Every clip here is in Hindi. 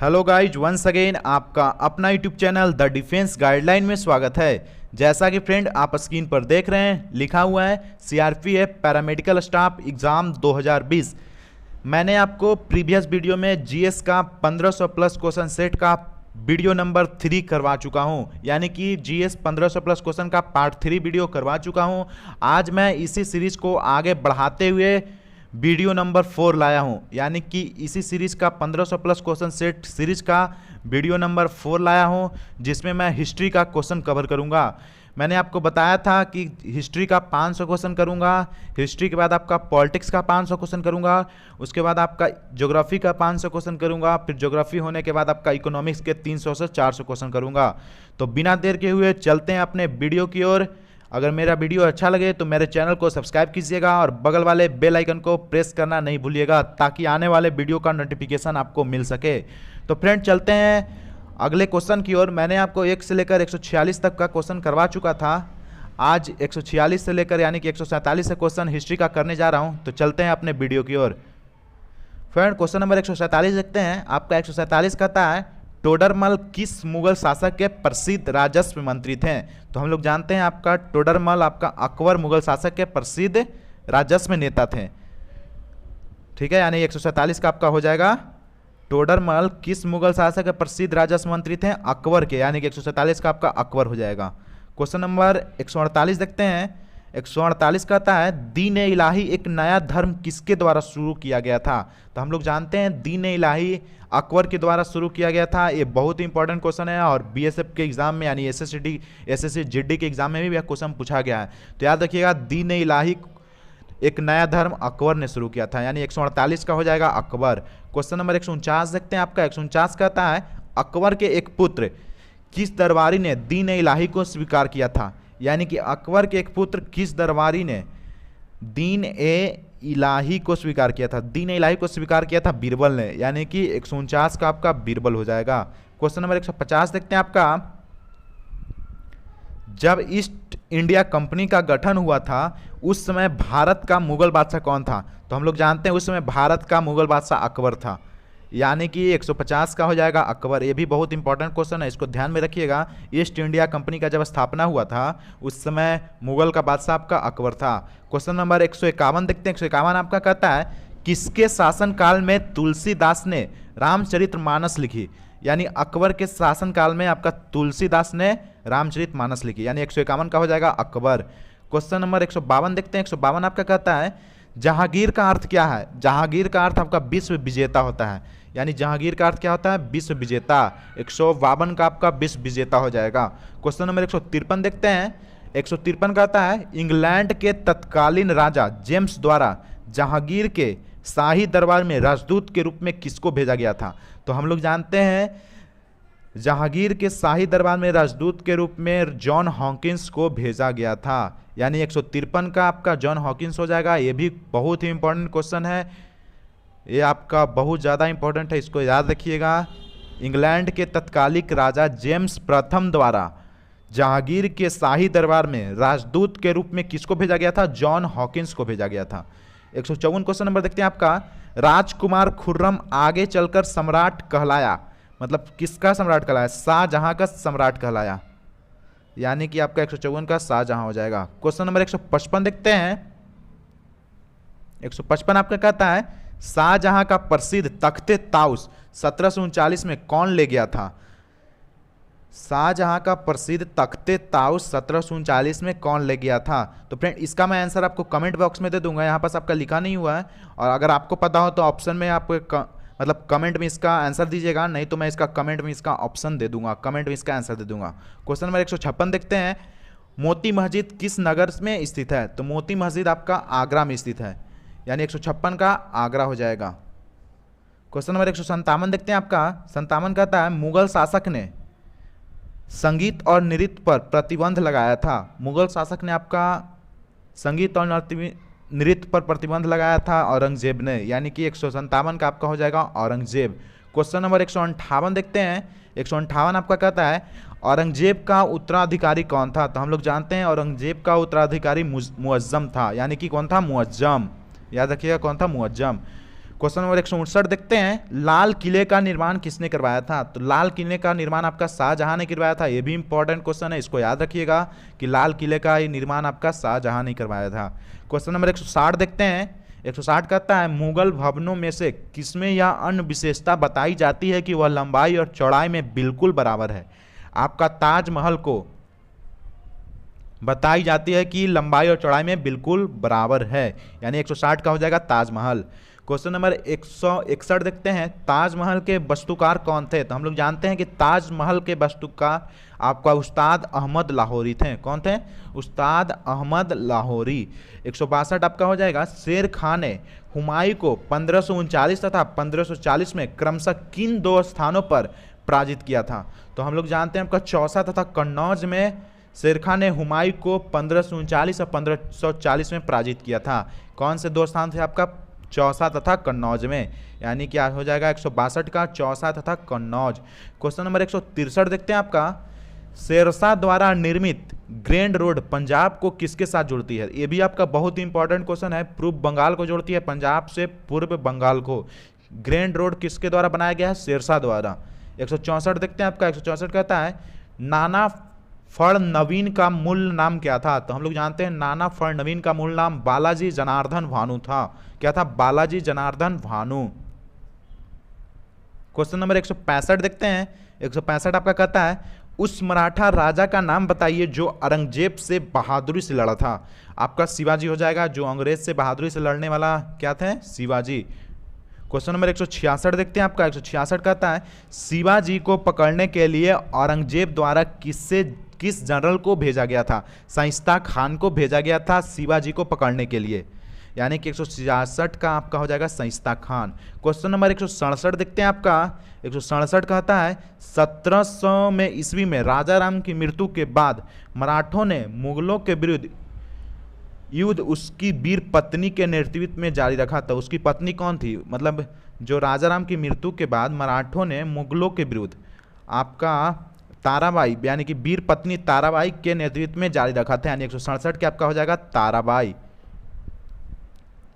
हेलो गाइज, वंस अगेन आपका अपना YouTube channel the defence guideline में स्वागत है। जैसा कि फ्रेंड आप स्क्रीन पर देख रहे हैं, लिखा हुआ है सीआरपीएफ पैरामेडिकल स्टाफ एग्ज़ाम 2020। मैंने आपको प्रीवियस वीडियो में जीएस का 1500 प्लस क्वेश्चन सेट का वीडियो नंबर 3 करवा चुका हूं, यानी कि जीएस 1500 प्लस क्वेश्चन का पार्ट 3 वीडियो करवा चुका हूं। आज मैं इसी सीरीज को आगे बढ़ाते हुए वीडियो नंबर 4 लाया हूं, यानी कि इसी सीरीज का 1500 प्लस क्वेश्चन सेट सीरीज का वीडियो नंबर 4 लाया हूं, जिसमें मैं हिस्ट्री का क्वेश्चन कवर करूंगा। मैंने आपको बताया था कि हिस्ट्री का 500 क्वेश्चन करूंगा, हिस्ट्री के बाद आपका पॉलिटिक्स का 500 क्वेश्चन करूंगा, उसके बाद आपका ज्योग्राफी का 500 क्वेश्चन करूंगा, फिर ज्योग्राफी होने के बाद आपका इकोनॉमिक्स के 300 से 400 क्वेश्चन करूंगा। तो बिना देर के हुए चलते हैं अपने वीडियो की ओर। अगर मेरा वीडियो अच्छा लगे तो मेरे चैनल को सब्सक्राइब कीजिएगा और बगल वाले बेल आइकन को प्रेस करना नहीं भूलिएगा, ताकि आने वाले वीडियो का नोटिफिकेशन आपको मिल सके। तो फ्रेंड चलते हैं अगले क्वेश्चन की ओर। मैंने आपको 1 से लेकर 146 तक का क्वेश्चन करवा चुका था। आज 146 से लेकर यानी कि 147 से क्वेश्चन हिस्ट्री का करने जा रहा हूं। तो चलते हैं अपने वीडियो की ओर। फ्रेंड क्वेश्चन नंबर 147 देखते हैं। आपका 147 कहता है टोडरमल किस मुगल शासक के प्रसिद्ध राजस्व मंत्री थे? तो हम लोग जानते हैं आपका टोडरमल आपका अकबर मुगल शासक के प्रसिद्ध राजस्व नेता थे। ठीक है, यानी 147 का आपका हो जाएगा टोडरमल किस मुगल शासक के प्रसिद्ध राजस्व मंत्री थे? अकबर के, यानी कि 147 का आपका अकबर हो जाएगा। क्वेश्चन नंबर 148 देखते हैं। 148 कहता है दीन ए इलाही एक नया धर्म किसके द्वारा शुरू किया गया था? तो हम लोग जानते हैं दीन ए इलाही अकबर के द्वारा शुरू किया गया था। ये बहुत ही इंपॉर्टेंट क्वेश्चन है और बीएसएफ के एग्जाम में यानी एसएससी जीडी के एग्जाम में भी यह क्वेश्चन पूछा गया है। तो याद रखिएगा दीन ए इलाही एक नया धर्म अकबर ने शुरू किया था, यानी 148 का हो जाएगा अकबर। क्वेश्चन नंबर 149 देखते हैं। आपका 149 कहता है अकबर के एक पुत्र किस दरबारी ने दीन ए इलाही को स्वीकार किया था? यानी कि अकबर के एक पुत्र किस दरबारी ने दीन ए इलाही को स्वीकार किया था? दीन ए इलाही को स्वीकार किया था बीरबल ने, यानी कि 149 का आपका बीरबल हो जाएगा। क्वेश्चन नंबर 150 देखते हैं। आपका जब ईस्ट इंडिया कंपनी का गठन हुआ था उस समय भारत का मुगल बादशाह कौन था? तो हम लोग जानते हैं उस समय भारत का मुगल बादशाह अकबर था, यानी कि 150 का हो जाएगा अकबर। ये भी बहुत इंपॉर्टेंट क्वेश्चन है, इसको ध्यान में रखिएगा। ईस्ट इंडिया कंपनी का जब स्थापना हुआ था उस समय मुगल का बादशाह आपका अकबर था। क्वेश्चन नंबर 151 देखते हैं। 151 आपका कहता है किसके शासनकाल में तुलसीदास ने रामचरितमानस लिखी? यानी अकबर के शासनकाल में आपका तुलसीदास ने रामचरितमानस लिखी, यानी 151 का हो जाएगा अकबर। क्वेश्चन नंबर 152 देखते हैं। 152 आपका कहता है जहांगीर का अर्थ क्या है? जहांगीर का अर्थ आपका विश्व विजेता होता है, यानी जहांगीर का अर्थ क्या होता है? विश्व विजेता। 152 का आपका विश्व विजेता हो जाएगा। क्वेश्चन नंबर 153 देखते हैं। 153 कहता है इंग्लैंड के तत्कालीन राजा जेम्स द्वारा जहांगीर के शाही दरबार में राजदूत के रूप में किसको भेजा गया था? तो हम लोग जानते हैं जहांगीर के शाही दरबार में राजदूत के रूप में जॉन हॉकिंस को भेजा गया था, यानी 153 का आपका जॉन हॉकिंस हो जाएगा। ये भी बहुत ही इंपॉर्टेंट क्वेश्चन है, ये आपका बहुत ज़्यादा इंपॉर्टेंट है, इसको याद रखिएगा। इंग्लैंड के तत्कालिक राजा जेम्स प्रथम द्वारा जहांगीर के शाही दरबार में राजदूत के रूप में किसको भेजा गया था? जॉन हॉकिंस को भेजा गया था। 154 क्वेश्चन नंबर देखते हैं। आपका राजकुमार खुर्रम आगे चलकर सम्राट कहलाया, मतलब किसका सम्राट कहलाया? शाहजहां का सम्राट कहलाया, यानी कि आपका 154 का शाहजहां हो जाएगा। क्वेश्चन नंबर 155 देखते हैं। 155 आपका कहता है शाहजहां का प्रसिद्ध तख्ते ताउस 1739 में कौन ले गया था? शाहजहां का प्रसिद्ध तख्ते ताउस 1739 में कौन ले गया था? तो फ्रेंड इसका मैं आंसर आपको कमेंट बॉक्स में दे दूंगा, यहाँ पास आपका लिखा नहीं हुआ है, और अगर आपको पता हो तो ऑप्शन में आपको मतलब कमेंट में इसका आंसर दीजिएगा, नहीं तो मैं इसका कमेंट में इसका ऑप्शन दे दूंगा, कमेंट में इसका आंसर दे दूंगा। क्वेश्चन नंबर 156 देखते हैं। मोती मस्जिद किस नगर में स्थित है? तो मोती मस्जिद आपका आगरा में स्थित है, यानी 156 का आगरा हो जाएगा। क्वेश्चन नंबर 157 देखते हैं। आपका 57 कहता है मुगल शासक ने संगीत और नृत्य पर प्रतिबंध लगाया था। मुगल शासक ने आपका संगीत और नृत्य पर प्रतिबंध लगाया था औरंगजेब ने, यानी कि 157 का आपका हो जाएगा औरंगजेब। क्वेश्चन नंबर 158 देखते हैं। 158 आपका कहता है औरंगजेब का उत्तराधिकारी कौन था? तो हम लोग जानते हैं औरंगजेब का उत्तराधिकारी मुअज्जम था, यानी कि कौन था? मुअज्जम। याद रखिएगा कौन था? मुअज्जम। क्वेश्चन नंबर 159 देखते हैं, लाल किले का निर्माण किसने करवाया था? तो लाल किले का निर्माण आपका शाहजहां ने करवाया था। ये भी इंपॉर्टेंट क्वेश्चन है, इसको याद रखिएगा कि लाल किले का निर्माण आपका शाहजहां ने करवाया था। क्वेश्चन नंबर 160 देखते हैं। 160 कहता है, मुगल भवनों में से किसमें यह अन्य विशेषता बताई जाती है कि वह लंबाई और चौड़ाई में बिल्कुल बराबर है? आपका ताजमहल को बताई जाती है कि लंबाई और चौड़ाई में बिल्कुल बराबर है, यानी 160 का हो जाएगा ताजमहल। क्वेश्चन नंबर 161 देखते हैं, ताजमहल के वास्तुकार कौन थे? तो हम लोग जानते हैं कि ताजमहल के वास्तुकार आपका उस्ताद अहमद लाहौरी थे। कौन थे? उस्ताद अहमद लाहौरी। 162 आपका हो जाएगा, शेर खान ने हुमायूं को 1539 तथा 1540 में क्रमशः किन दो स्थानों पर पराजित किया था? तो हम लोग जानते हैं आपका चौसा तथा कन्नौज में शेर खान ने हुमायूं को 1539 और 1540 में पराजित किया था। कौन से दो स्थान थे आपका? चौसा तथा कन्नौज में, यानी क्या हो जाएगा 162 का चौसा तथा कन्नौज। क्वेश्चन नंबर 163 देखते हैं आपका, शेरशाह द्वारा निर्मित ग्रैंड रोड पंजाब को किसके साथ जोड़ती है? ये भी आपका बहुत ही इंपॉर्टेंट क्वेश्चन है। पूर्व बंगाल को जोड़ती है, पंजाब से पूर्व बंगाल को। ग्रैंड रोड किसके द्वारा बनाया गया है? शेरशाह द्वारा। 164 देखते हैं आपका, 164 कहता है, नाना फड़नवीन का मूल नाम क्या था? तो हम लोग जानते हैं नाना फड़नवीन का मूल नाम बालाजी जनार्दन भानु था। क्या था? बालाजी जनार्दन भानु। क्वेश्चन नंबर 165 देखते हैं। 165 आपका कहता है, उस मराठा राजा का नाम बताइए जो औरंगजेब से बहादुरी से लड़ा था। आपका शिवाजी हो जाएगा, जो अंग्रेज से बहादुरी से लड़ने वाला क्या थे? शिवाजी। क्वेश्चन नंबर 166 देखते हैं आपका, 166 कहता है, शिवाजी को पकड़ने के लिए औरंगजेब द्वारा किस जनरल को भेजा गया था? शाइस्ता खान को भेजा गया था शिवाजी को पकड़ने के लिए, यानी कि 166 का आपका हो जाएगा शाइस्ता खान। क्वेश्चन नंबर 167 देखते हैं आपका, 167 कहता है, 1700 में ईस्वी में राजा राम की मृत्यु के बाद मराठों ने मुगलों के विरुद्ध युद्ध उसकी वीर पत्नी के नेतृत्व में जारी रखा था। उसकी पत्नी कौन थी? मतलब जो राजा राम की मृत्यु के बाद मराठों ने मुगलों के विरुद्ध आपका ताराबाई, यानी कि वीर पत्नी ताराबाई के नेतृत्व में जारी रखा था, यानी 167 के आपका हो जाएगा ताराबाई।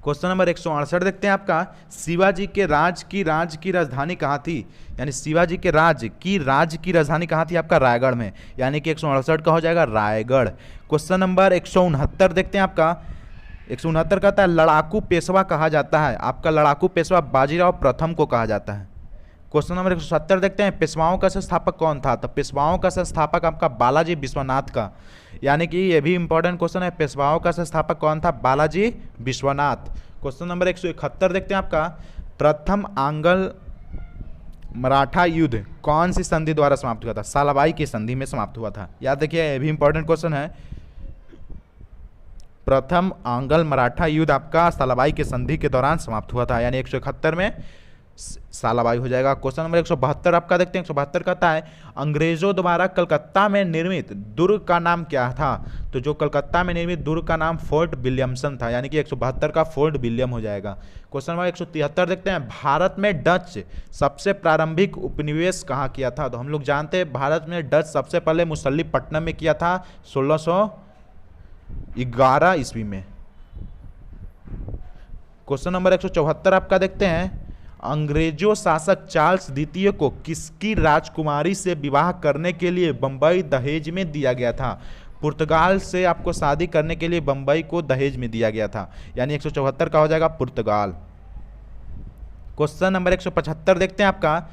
क्वेश्चन नंबर 168 देखते हैं आपका, शिवाजी के राज की राजधानी कहाँ थी? यानी शिवाजी के राज की राजधानी कहाँ थी? आपका रायगढ़ में, यानी कि 168 का हो जाएगा रायगढ़। क्वेश्चन नंबर 169 देखते हैं आपका, 169 कहता है, लड़ाकू पेशवा कहा जाता है। आपका लड़ाकू पेशवा बाजीराव प्रथम को कहा जाता है। क्वेश्चन नंबर 170 देखते हैं, पेशवाओं का संस्थापक कौन था? तो पेशवाओं का संस्थापक आपका बालाजी विश्वनाथ का, यानी कि ये भी इंपॉर्टेंट क्वेश्चन है, पेशवाओं का संस्थापक कौन था? बालाजी विश्वनाथ। क्वेश्चन नंबर 171 देखते हैं आपका, प्रथम आंग्ल मराठा युद्ध कौन सी संधि द्वारा समाप्त हुआ था? सालाबाई की संधि में समाप्त हुआ था। याद रखिए, ये भी इंपॉर्टेंट क्वेश्चन है। प्रथम आंग्ल मराठा युद्ध आपका सालाबाई की संधि के दौरान समाप्त हुआ था, यानी 171 में सालाबाई हो जाएगा। क्वेश्चन नंबर 172 आपका देखते हैं, 172 कहता है, अंग्रेजों द्वारा कलकत्ता में निर्मित दुर्ग का नाम क्या था? तो जो कलकत्ता में निर्मित दुर्ग का नाम फोर्ट विलियमसन था, यानी कि 172 का फोर्ट विलियम हो जाएगा। क्वेश्चन नंबर 173 देखते हैं, भारत में डच सबसे प्रारंभिक उपनिवेश कहाँ किया था? तो हम लोग जानते हैं भारत में डच सबसे पहले मुसल्लीपट्टनम में किया था 1611 ईस्वी में। क्वेश्चन नंबर 174 आपका देखते हैं, अंग्रेजों शासक चार्ल्स द्वितीय को किसकी राजकुमारी से विवाह करने के लिए बंबई दहेज में दिया गया था? पुर्तगाल से आपको शादी करने के लिए बंबई को दहेज में दिया गया था, यानी 174 का हो जाएगा पुर्तगाल। क्वेश्चन नंबर 175 देखते हैं आपका,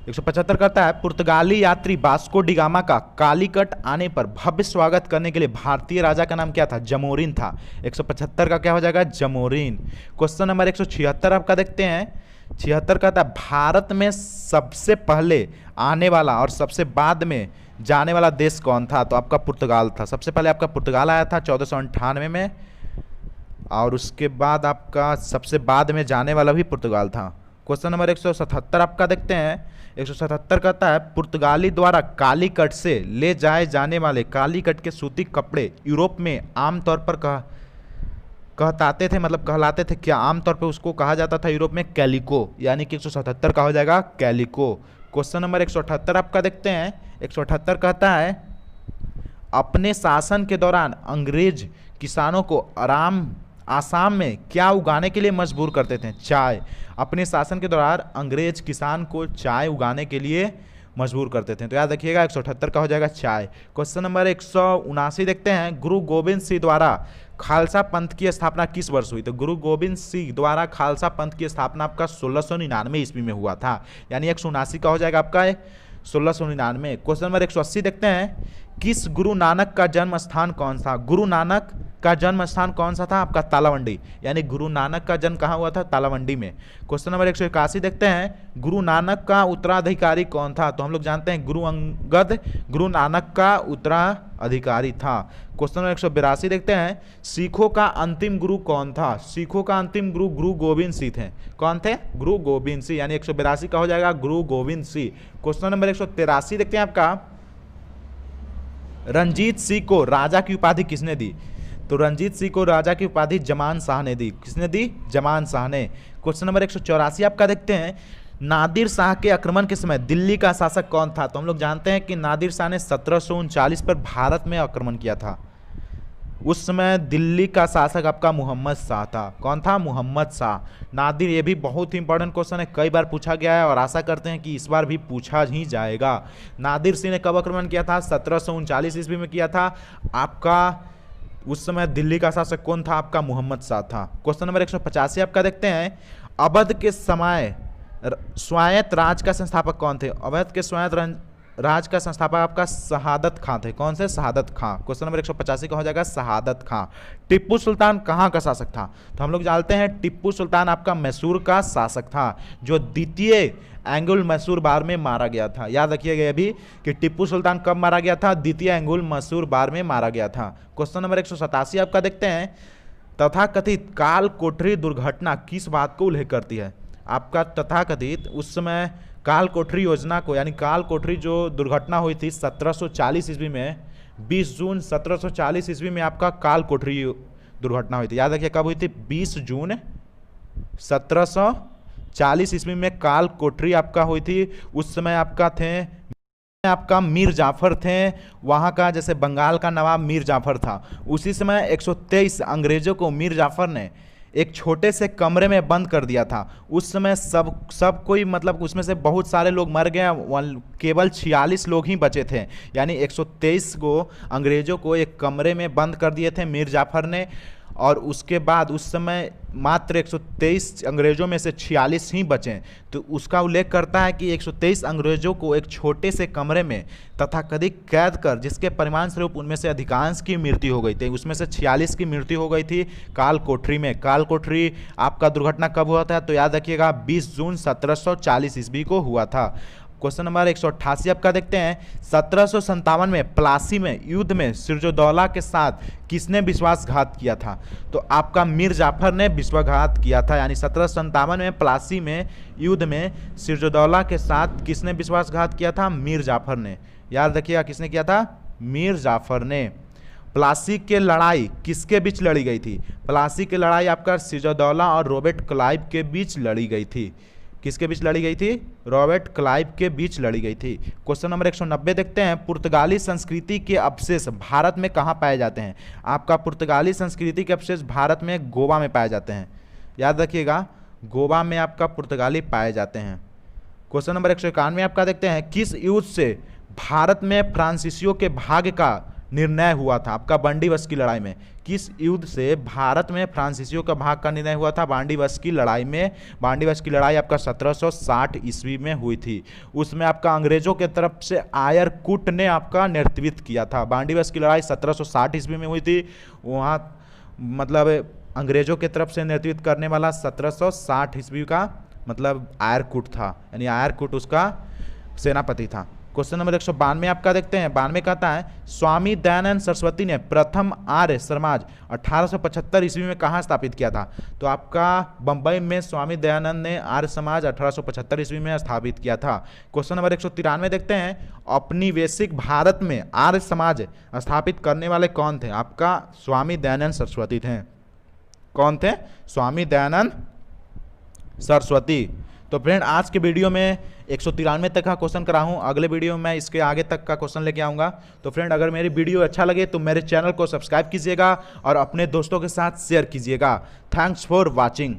175 कहता है, पुर्तगाली यात्री वास्को डी गामा का कालीकट आने पर भव्य स्वागत करने के लिए भारतीय राजा का नाम क्या था? जमोरिन था। 175 का क्या हो जाएगा? जमोरिन। क्वेश्चन नंबर 176 आपका देखते हैं, 76 कहता है, भारत में सबसे पहले आने वाला और सबसे बाद में जाने वाला देश कौन था? तो आपका पुर्तगाल था। सबसे पहले आपका पुर्तगाल आया था 1498 में, और उसके बाद आपका सबसे बाद में जाने वाला भी पुर्तगाल था। क्वेश्चन नंबर 177 आपका देखते हैं, 177 कहता है, पुर्तगाली द्वारा कालीकट से ले जाए जाने वाले कालीकट के सूती कपड़े यूरोप में आमतौर पर कहलाते थे क्या? आमतौर पे उसको कहा जाता था यूरोप में कैलिको, यानी कि 177 का हो जाएगा कैलिको। क्वेश्चन नंबर 178 आपका देखते हैं, 178 कहता है, अपने शासन के दौरान अंग्रेज किसानों को आसाम में क्या उगाने के लिए मजबूर करते थे? चाय। अपने शासन के दौरान अंग्रेज किसान को चाय उगाने के लिए मजबूर करते थे। तो याद रखिएगा 178 का हो जाएगा चाय। क्वेश्चन नंबर 179 देखते हैं, गुरु गोविंद सिंह द्वारा खालसा पंथ की स्थापना किस वर्ष हुई? तो गुरु गोविंद सिंह द्वारा खालसा पंथ की स्थापना आपका 1699 ईस्वी में हुआ था, यानी 179 का हो जाएगा आपका 1699। क्वेश्चन नंबर 180 देखते हैं, किस गुरु नानक का जन्म स्थान कौन सा? गुरु नानक का जन्म स्थान कौन सा था? आपका तालावंडी, यानी गुरु नानक का जन्म कहाँ हुआ था? तालावंडी में। क्वेश्चन नंबर 181 देखते हैं, गुरु नानक का उत्तराधिकारी कौन था? तो हम लोग जानते हैं गुरु अंगद गुरु नानक का उत्तराधिकारी था। क्वेश्चन नंबर 182 देखते हैं, सिखों का अंतिम गुरु कौन था? सिखों का अंतिम गुरु गुरु गोविंद सिंह थे। कौन थे? गुरु गोविंद सिंह, यानी 182 का हो जाएगा गुरु गोविंद सिंह। क्वेश्चन नंबर 183 देखते हैं आपका, रंजीत सिंह को राजा की उपाधि किसने दी? तो रंजीत सिंह को राजा की उपाधि जमान शाह ने दी। किसने दी? जमान शाह ने। क्वेश्चन नंबर 184 आपका देखते हैं, नादिर शाह के आक्रमण के समय दिल्ली का शासक कौन था? तो हम लोग जानते हैं कि नादिर शाह ने 1739 पर भारत में आक्रमण किया था। उस समय दिल्ली का शासक आपका मोहम्मद शाह था। कौन था? मोहम्मद शाह। नादिर, ये भी बहुत ही इंपॉर्टेंट क्वेश्चन है, कई बार पूछा गया है और आशा करते हैं कि इस बार भी पूछा ही जाएगा। नादिर सिंह ने कब आक्रमण किया था? 1739 ईस्वी में किया था। आपका उस समय दिल्ली का शासक कौन था? आपका मोहम्मद शाह था। क्वेश्चन नंबर 185 आपका देखते हैं, अवध के समय स्वायत्त राज का संस्थापक कौन थे? अवध के स्वायत्त राज का संस्थापक आपका शहादत खां थे। कौन से? शहादत खां। क्वेश्चन नंबर 185 का हो जाएगा शहादत खां। टिप्पू सुल्तान कहाँ का शासक था? तो हम लोग जानते हैं टिप्पू सुल्तान आपका मैसूर का शासक था, जो द्वितीय एंगुल मैसूर बार में मारा गया था। याद रखिएगा ये भी कि टिप्पू सुल्तान कब मारा गया था? द्वितीय एंगुल मैसूर बार में मारा गया था। क्वेश्चन नंबर 187 आपका देखते हैं, तथाकथित काल कोठरी दुर्घटना किस बात को उल्लेख करती है? आपका तथाकथित उस समय काल कोठरी योजना को, यानी काल कोठरी जो दुर्घटना हुई थी 1740 ईस्वी में, 20 जून 1740 ईस्वी में आपका काल कोठरी दुर्घटना हुई थी। याद रखिए कब हुई थी? 20 जून 1740 ईस्वी में काल कोठरी आपका हुई थी। उस समय आपका मीर जाफर थे, वहाँ का जैसे बंगाल का नवाब मीर जाफर था। उसी समय 123 अंग्रेजों को मीर जाफर ने एक छोटे से कमरे में बंद कर दिया था। उस समय सब कोई, मतलब उसमें से बहुत सारे लोग मर गए, केवल 46 लोग ही बचे थे। यानी 123 को अंग्रेजों को एक कमरे में बंद कर दिए थे मीर जाफर ने, और उसके बाद उस समय मात्र 123 अंग्रेजों में से 46 ही बचे। तो उसका उल्लेख करता है कि 123 अंग्रेजों को एक छोटे से कमरे में तथाकथित कैद कर, जिसके परिणाम स्वरूप उनमें से अधिकांश की मृत्यु हो गई थी। उसमें से 46 की मृत्यु हो गई थी काल कोठरी में। काल कोठरी आपका दुर्घटना कब हुआ था? तो याद रखिएगा 20 जून 1740 ईस्वी को हुआ था। क्वेश्चन नंबर 188 आपका देखते हैं, 1757 में प्लासी में युद्ध में सिरजोदौला के साथ किसने विश्वासघात किया था? तो आपका मीर जाफर ने विश्वासघात किया था। यानी 1757 में प्लासी में युद्ध में सिरजोदौला के साथ किसने विश्वासघात किया था? मीर जाफर ने। याद रखिएगा किसने किया था? मीर जाफर ने। प्लासी की लड़ाई किसके बीच लड़ी गई थी? प्लासी की लड़ाई आपका सिरजोदौला और रॉबर्ट क्लाइव के बीच लड़ी गई थी। किसके बीच लड़ी गई थी? रॉबर्ट क्लाइव के बीच लड़ी गई थी। क्वेश्चन नंबर 190 देखते हैं, पुर्तगाली संस्कृति के अवशेष भारत में कहाँ पाए जाते हैं? आपका पुर्तगाली संस्कृति के अवशेष भारत में गोवा में पाए जाते हैं। याद रखिएगा गोवा में आपका पुर्तगाली पाए जाते हैं। क्वेश्चन नंबर 191 आपका देखते हैं, किस युद्ध से भारत में फ्रांसीसियों के भाग्य का निर्णय हुआ था? आपका बांडीवस की लड़ाई में। किस युद्ध से भारत में फ्रांसीसियों का भाग का निर्णय हुआ था? बांडीवस की लड़ाई में। बांडीवस की लड़ाई आपका 1760 ईस्वी में हुई थी। उसमें आपका अंग्रेजों के तरफ से आयर कूट ने आपका नेतृत्व किया था। बांडीवस की लड़ाई 1760 ईस्वी में हुई थी। वहाँ मतलब अंग्रेजों के तरफ से नेतृत्व करने वाला 1760 ईस्वी का मतलब आयर कूट था, यानी आयर कूट उसका सेनापति था। क्वेश्चन नंबर 192 आपका देखते हैं, 92 कहता है, स्वामी दयानंद सरस्वती ने प्रथम आर्य समाज 1875 ईस्वी में कहाँ स्थापित किया था? तो आपका बंबई में स्वामी दयानंद ने आर्य समाज 1875 ईस्वी में स्थापित किया था। क्वेश्चन नंबर 193 देखते हैं, औपनिवेशिक भारत में आर्य समाज स्थापित करने वाले कौन थे? आपका स्वामी दयानंद सरस्वती थे। कौन थे? स्वामी दयानंद सरस्वती। तो फ्रेंड आज के वीडियो में 193 तक का क्वेश्चन करा हूँ, अगले वीडियो में मैं इसके आगे तक का क्वेश्चन लेके आऊँगा। तो फ्रेंड अगर मेरी वीडियो अच्छा लगे तो मेरे चैनल को सब्सक्राइब कीजिएगा और अपने दोस्तों के साथ शेयर कीजिएगा। Thanks for watching.